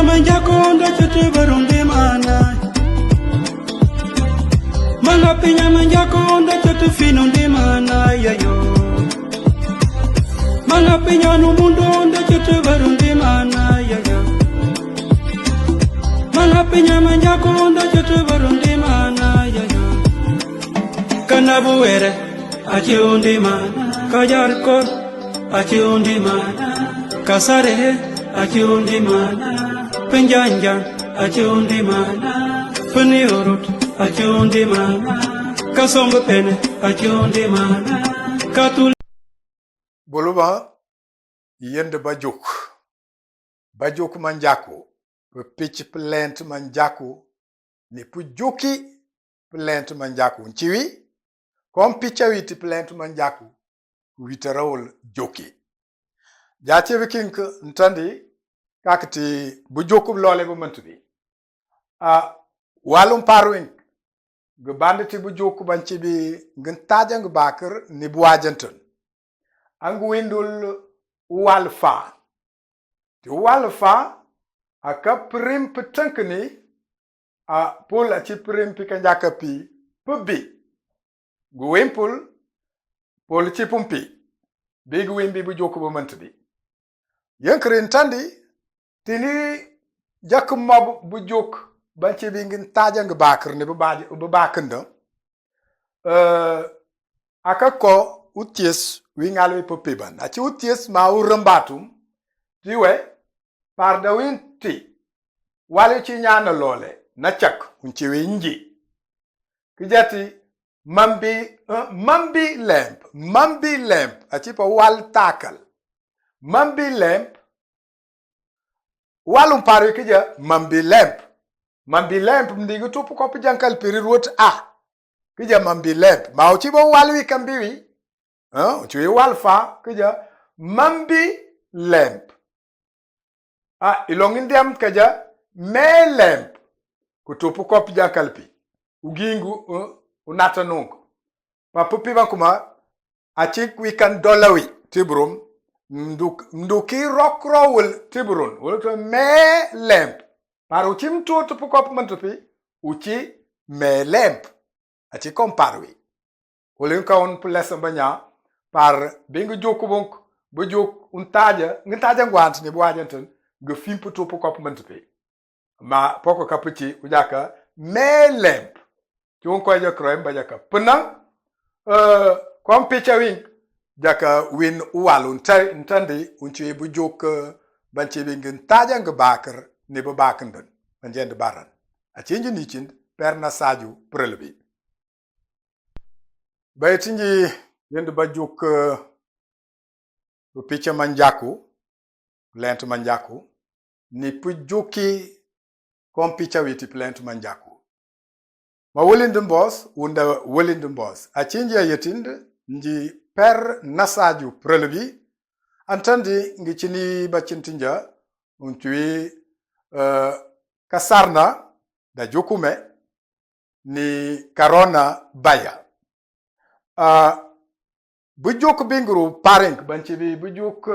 manjakonda chete barunde mana Manga pinya manjakonda chete finunde mana yayo Manga pinya numundonda chete barunde mana yayo Manga pinya manjakonda chete barunde mana yayo Kanabuere achi undi mana Kajarkor achi undi mana Kasare achi undi mana Penjanjan achi undi mana Peniurut achi undi mana Kasongo pene achi undi mana Katul Boluba yende bajuk manjaku pitch plant manjaku ni pujuki plant manjaku nchiwi kom picha witi plant manjaku witarawol joki jati vikink ntandi kakti bujuku lole bu mantubi walum parwin ge banditi bujuku banci bi ngentaja ngi bakar ni buwajanton angu windul walfa ti walfa aka prim petankni pol a ci prim pi kanjaka pi pubi gu wimpul pol ci pumpi big wimbi bu jokku bu mantbi yankrin tandi tini jak mob bu jok banci bi ngin tajang bakar ni bu bakanda aka ko uties wingalwe popiban aci uties ma urambatum tiwe par da winti wale ci nyana lole na chak unchiwe nji kijati mambi lamp aci pa wal takal mambi lamp walum paru kija mambi lamp mdigu tupu ko pijankal piri ruot kija mambi lamp ma uci bo walwi kambiwi uci walfa kija mambi lamp ilongin diam kaja me lamp kutupu kopi jakalpi ugingu unata nungu papupi bankuma achik wikan dolawi tibrum mduki rokrowul tibrun wulto me lamp par uchi mtu tupu kopi mantupi uchi me lamp achi komparwi ulinka un pulesa banya par bingu jokubunk bujuk untaja ngintaja ngwant ni buwajantan ge fimpu topu kop mantupe ma poko kapuchi ujaka me lamp chun ko ja kroem ba jaka punang kom picha wing jaka win walun ntandi unchi bujuk banchi bingin taja nge bakar ne ba bakandan banjend baran a chinji ni chind perna saju prelbi baytinji yend bajuk picha manjaku plant manjaku ni pujuki kom picha witi plant manjaku ma wolindum boss unda wolindum boss a chinji yetind nji per nasaju prelebi antandi ngi chini bachintinja untui kasarna da jokume ni karona baya bujuk bingru parink banchibi bujuk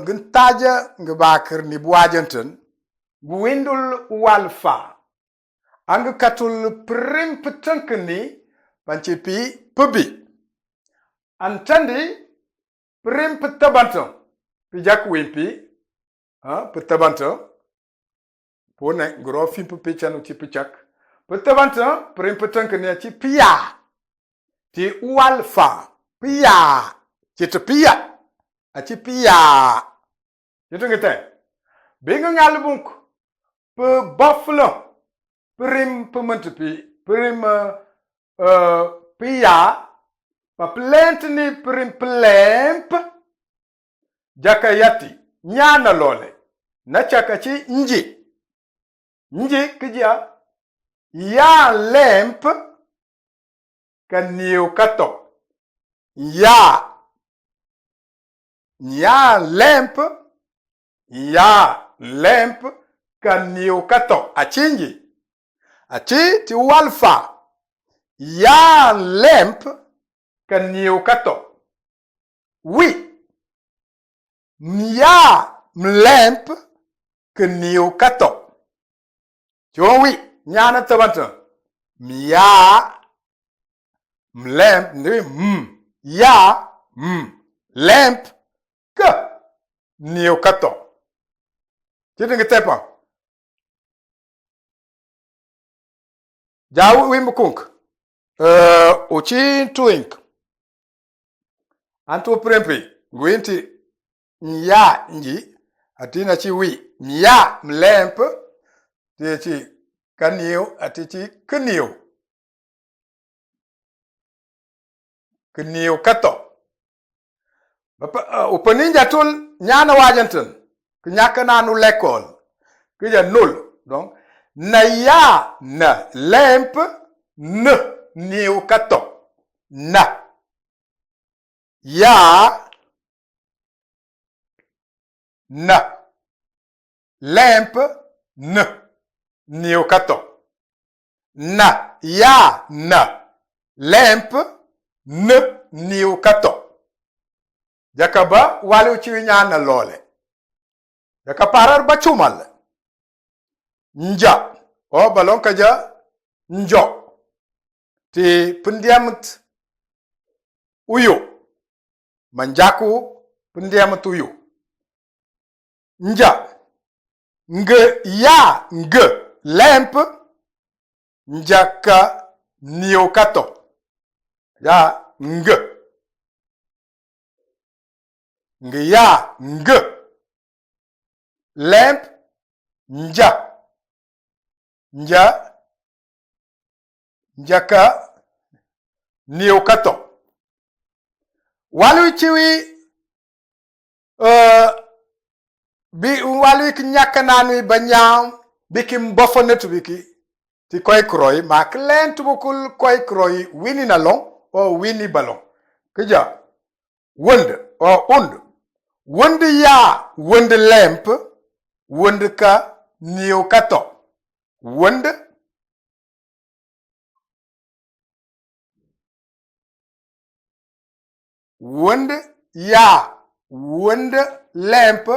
ngintaja ngibakir ni buwajantan guwindul walfa ang katul prim petankni banchipi pubi antandi prim petabanto pijak wimpi petabanto pone ngro fimpu pichanu chipichak petabanto prim petankni chi pia ti walfa pia chitpia achi pia yetu ngete binga ngalbunk pe buffalo prim pemantepi prim pia pa plant ni prim plamp jakayati nyana lole na chakachi nji kijia ya lamp kaniu kato ya lamp kaniu kato achinji achi ti walfa ya lamp kaniu kato wi ya lamp ke niu kato. Chonwi nyana tabanta. Ya lamp ndi ya lamp ke niu kato. Chiti ngitepa. Jawu wimbukunk. Uchi twink. Antu prempi. Gwinti nya nji. Atina chi wi. Nya lamp. Ti kaniu atichi kaniu. Kaniu kato. Upaninja tul nyana wajantan. Kenyaka nanu lekol. Kija nul. Donc, na ya na lamp n niu kato. Na. Ya na lamp n niu kato. Na ya na lamp n niu kato. Jakaba wali uchiwi nyana lole. Jakaparar bachumal. Nja. O balon kaja njo. Ti pendiamt uyu. Manjaku pendiamt uyu. Nja. Nge ya nge lamp. Njaka niu kato. Ya nge. Nge ya nge lamp nja. Njaka niu kato. Walu chiwi walu kinyaka nanu banyam biki mbofonetu biki ti koi kroi ma klen tubukul koi kroi wini na long o wini balong. Kija wund o und. Wund ya wund lamp wund ka niu kato. Wund ya wund lamp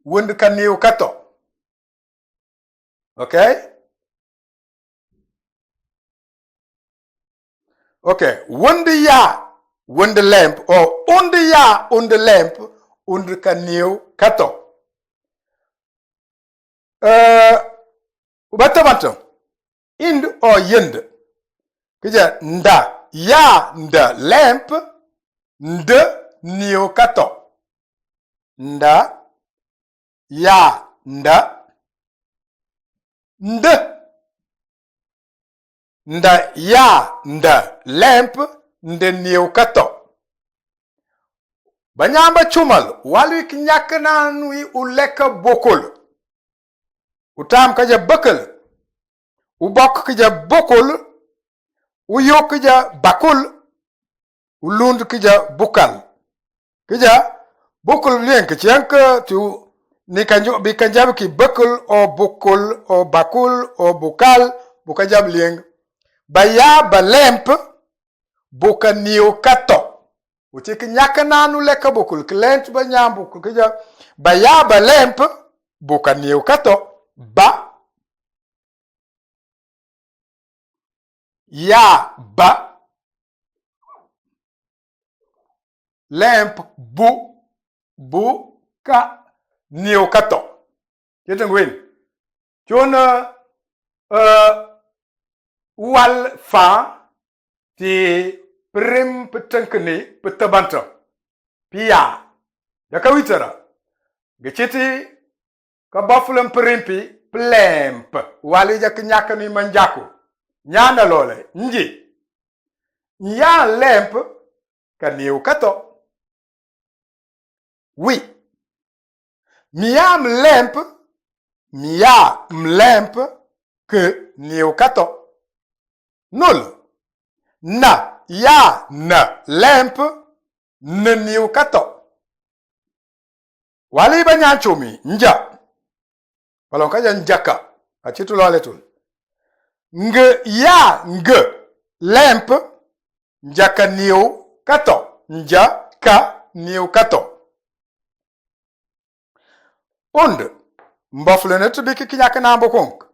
wund ka niu kato. Okay? Okay, wund ya wund lamp or und ya und lamp und ka niu kato. Batabanto. Ind or yind. Kija nda. Ya nda lamp. Nde niu kato. Nda. Ya nda. Nde. Nda ya nda lamp. Nde niu kato. Banyamba chumal. Walu kinyaka nanui uleka bokol. Utam kaja bakal. Ubok kaja bokol. Uyo kaja bakul. Ulund kaja bukal. Kaja bokol lienk chianka tu ni kanjo bi kanjab ki bakul o bokol o bakul o bukal bukajab lieng. Baya ba lamp buka niu kato. Uchiki nyaka nanu leka bokol klent ba nyambu kaja baya ba lamp buka niu kato. Ba ya ba lamp bu ka niu kato. Ketengwin. Chona wal fa ti prim petankni petabanta. Pia. Yakawitara. Gechiti ka bafulem primpi plemp. Wali jak nyaka ni manjaku. Nyana lole. Nji. Nya lamp ka niu kato. Oui. Miam lamp. Mia lamp ke niu kato. Nul. Na. Ya na lamp ne niu kato. Wali banyanchumi. Nja. Walonkaja njaka. Achitu lole tul. Nge ya nge lamp njaka niu kato. Nja ka niu kato. und mbofle ne to biki kinyaka na mbokong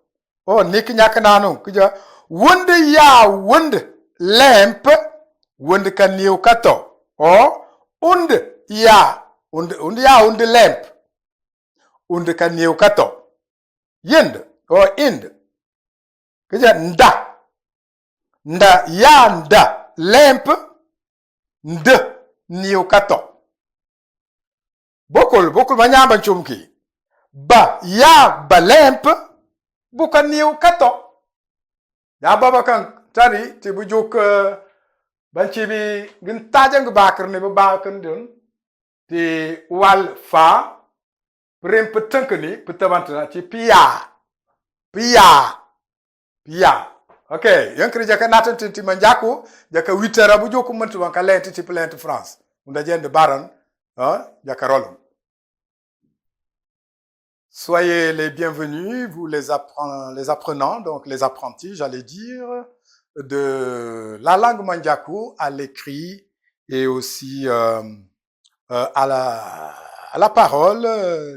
o ni kinyaka na no kuja wund ya wund lamp wund kan niu kato o und ya und lamp und kan niu kato yind o ind kuja nda ya nda lamp nd niu kato bokol manyamba chumki ba ya ba lamp buka niu kato ya baba kan tari ti bujuk banchi bi gin tajang bakar ne ba kan dun ti wal fa prem petankani petabantana ti pia okay yang kerja kan natan ti manjaku jaka 8h bujuk mentu wan kalenti ti plente France unda jende baran jaka rolum. Soyez les bienvenus, vous les apprenants, donc les apprentis, j'allais dire, de la langue Mandjakou à l'écrit et aussi à la parole,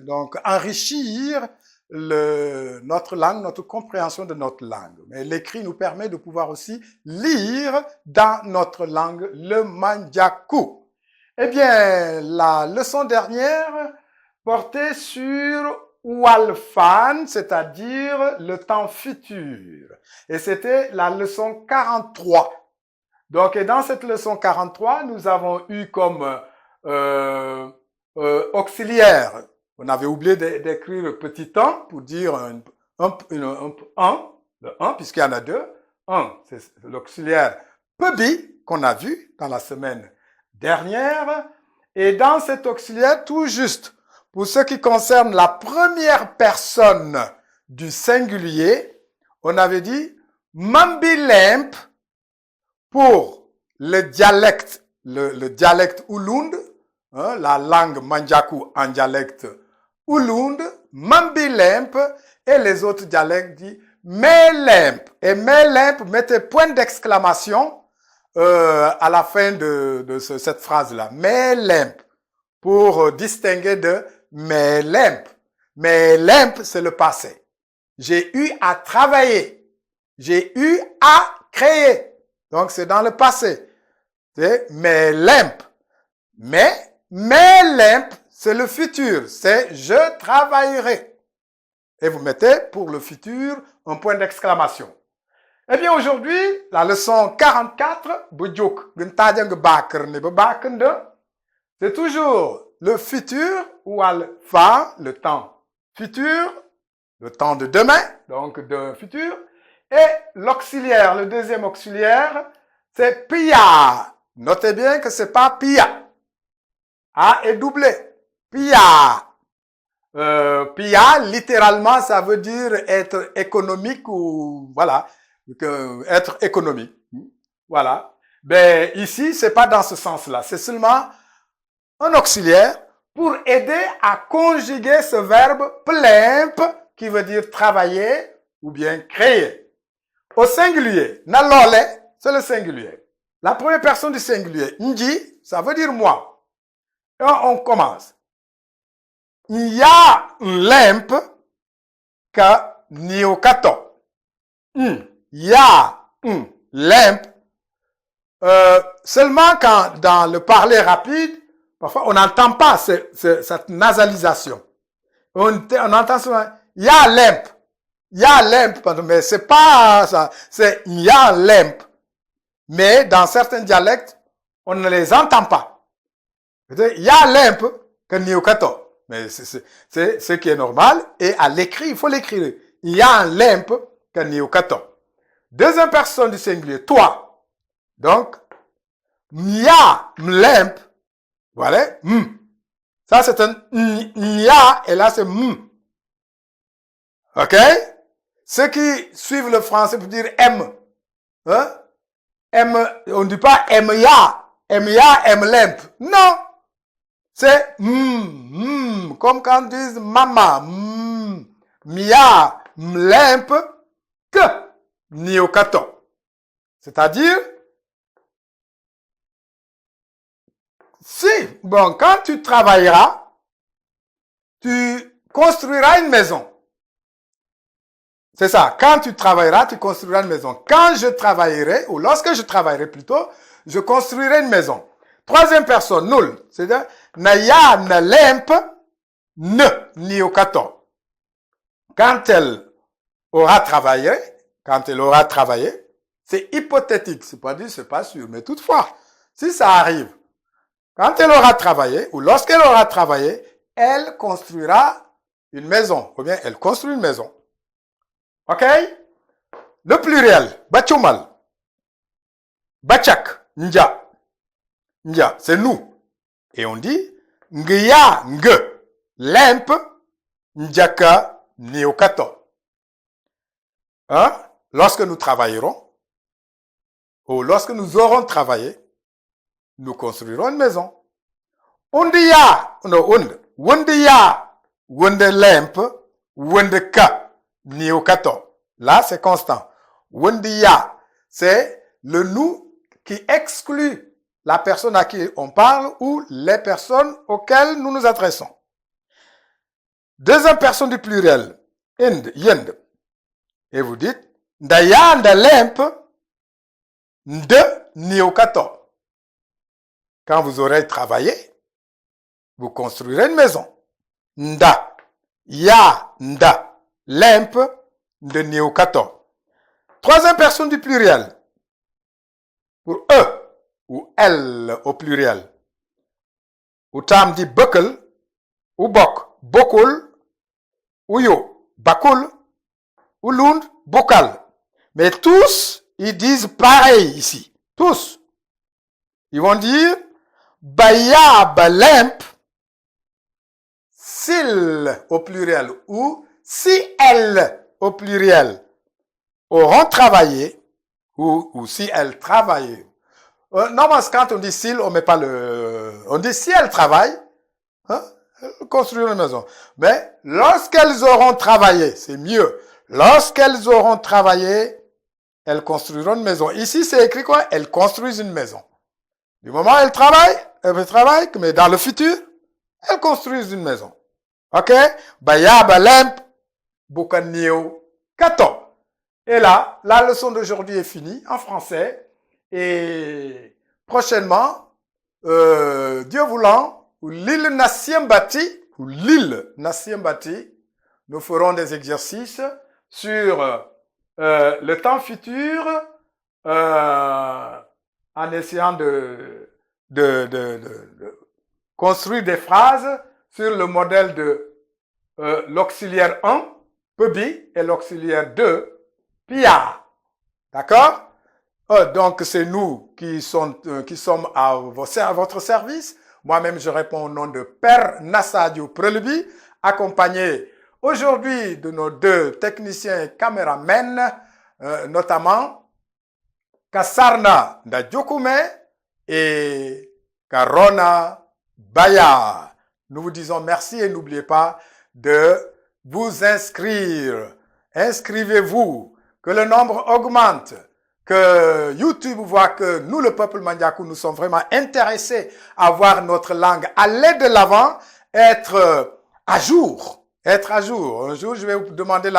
donc enrichir notre langue, notre compréhension de notre langue. Mais l'écrit nous permet de pouvoir aussi lire dans notre langue le Mandjakou. Eh bien, la leçon dernière portait sur Walfan, c'est-à-dire le temps futur. Et c'était la leçon 43. Donc, et dans cette leçon 43, nous avons eu comme auxiliaire, on avait oublié d'écrire le petit 1 pour dire un, le 1, puisqu'il y en a deux. 1, c'est l'auxiliaire pebi qu'on a vu dans la semaine dernière. Et dans cet auxiliaire, tout juste, pour ce qui concerne la première personne du singulier, on avait dit Mambilemp pour le dialecte Ulund, la langue Mandjakou en dialecte Ulund, Mambilemp, et les autres dialectes dit Melemp. Et Melemp, mettez point d'exclamation à la fin de cette phrase-là. Melemp, pour distinguer de Melemp. Melemp, c'est le passé. J'ai eu à travailler. J'ai eu à créer. Donc, c'est dans le passé. C'est Melemp. Mais Melemp, c'est le futur. C'est je travaillerai. Et vous mettez pour le futur un point d'exclamation. Eh bien, aujourd'hui, la leçon 44, c'est toujours le futur ou alpha, le temps futur, le temps de demain, donc de futur, et l'auxiliaire, le deuxième auxiliaire, c'est pia. Notez bien que c'est pas pia. A est doublé. Pia. Pia, littéralement, ça veut dire être économique ou, voilà, être économique. Voilà. Ben, ici, c'est pas dans ce sens-là. C'est seulement un auxiliaire pour aider à conjuguer ce verbe plemp qui veut dire travailler ou bien créer. Au singulier, nalole, c'est le singulier. La première personne du singulier, nji, ça veut dire moi. Et on commence. Il y a un lampe ka niokato. Il y a un lampe. Seulement quand dans le parler rapide, parfois, on n'entend pas cette nasalisation. On entend souvent, il y a lamp, mais c'est pas ça, c'est il y a lamp. Mais dans certains dialectes, on ne les entend pas. Il y a lamp, que niokato. Mais c'est ce qui est normal, et à l'écrit, il faut l'écrire. Il y a un lamp, que niokato. Deuxième personne du singulier, toi. Donc, il y a un lamp. Voilà. Ça, c'est un nya, et là, c'est OK? Ceux qui suivent le français pour dire M. Hein? M, on ne dit pas M-ya. M-ya, M-lamp. Non. C'est comme quand on dit mama. Mia, lamp, que niokato. C'est-à-dire, si, bon, quand tu travailleras, tu construiras une maison. C'est ça. Quand tu travailleras, tu construiras une maison. Quand je travaillerai, ou lorsque je travaillerai plutôt, je construirai une maison. Troisième personne, nul. C'est-à-dire, na ya na lemp, ne ni au kato. Quand elle aura travaillé, c'est hypothétique. C'est pas dit, c'est pas sûr. Mais toutefois, si ça arrive, quand elle aura travaillé, ou lorsqu'elle aura travaillé, elle construira une maison. Ou bien, elle construit une maison. OK? Le pluriel, bachumal, bachak, nja. Nja, c'est nous. Et on dit, ngya, nge, lemp, njaka, niokato. Hein? Lorsque nous travaillerons, ou lorsque nous aurons travaillé, nous construirons une maison. Undiya, wundiya, wunde lemp, wunde ka. Niokato. Là, c'est constant. Wundiya, c'est le nous qui exclut la personne à qui on parle ou les personnes auxquelles nous nous adressons. Deuxième personne du pluriel. Ind, yend. Et vous dites, ndaya ndalemp, nde niokato. Quand vous aurez travaillé, vous construirez une maison. Nda, ya, nda. Lemp de Niokato. Troisième personne du pluriel. Pour eux ou elle au pluriel. Ou tam dit buckle, ou bok, bokul, ou yo, bakul, ou lund, bokal. Mais tous, ils disent pareil ici. Tous. Ils vont dire baya balemp, s'il au pluriel ou si elles, au pluriel, auront travaillé, ou si elles travaillent. Normalement, quand on dit s'il, on met pas on dit si elles travaillent, hein, elles construiront une maison. Mais lorsqu'elles auront travaillé, c'est mieux. Lorsqu'elles auront travaillé, elles construiront une maison. Ici, c'est écrit quoi? Elles construisent une maison. Du moment où elles travaillent, mais dans le futur, elles construisent une maison. OK? Baya balemp, Bokanio Kato. Et là, la leçon d'aujourd'hui est finie en français. Et prochainement, Dieu voulant, ou l'île Nassiembati, nous ferons des exercices sur le temps futur en essayant de construire des phrases sur le modèle de l'auxiliaire 1, Pebi, et l'auxiliaire 2, Pia. D'accord? Donc, c'est nous qui sommes à votre service. Moi-même, je réponds au nom de Père Nassadio Prelebi, accompagné aujourd'hui de nos deux techniciens et caméramens, notamment Kasarna Ndadjokume et Karona Baya. Nous vous disons merci et n'oubliez pas de vous inscrire. Inscrivez-vous, que le nombre augmente, que YouTube voit que nous, le peuple Mandiakou, nous sommes vraiment intéressés à voir notre langue aller de l'avant, être à jour. Être à jour. Un jour, je vais vous demander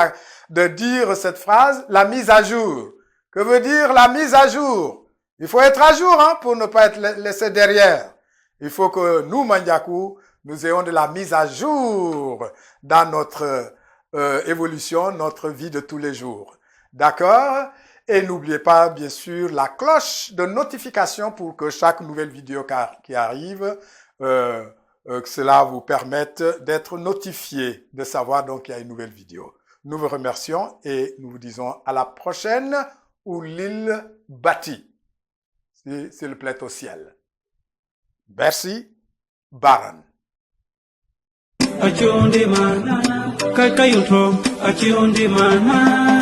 de dire cette phrase, la mise à jour. Que veut dire la mise à jour? Il faut être à jour, hein, pour ne pas être laissé derrière. Il faut que nous, Mandiakou, nous ayons de la mise à jour dans notre évolution, notre vie de tous les jours. D'accord? Et n'oubliez pas, bien sûr, la cloche de notification pour que chaque nouvelle vidéo qui arrive, que cela vous permette d'être notifié, de savoir donc qu'il y a une nouvelle vidéo. Nous vous remercions et nous vous disons à la prochaine où l'île bâtit, s'il le plaît au ciel. Merci, Baran. Achundi mana, kakayuntro, achundi mana.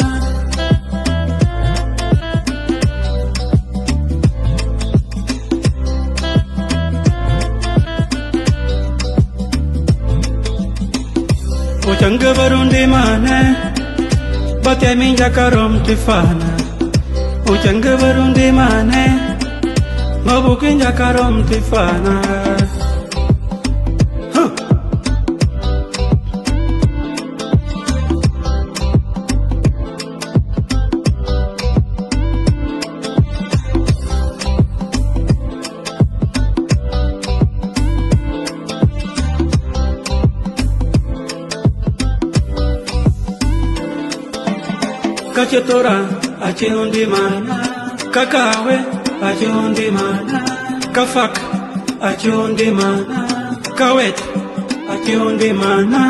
Ochanga varundi mana, batya minja karom tifana. Ochanga varundi mana, mabukinja karom tifana. kachetora achiundi mana, kakawe achiundi mana, kafak achiundi mana, kawet achiundi mana.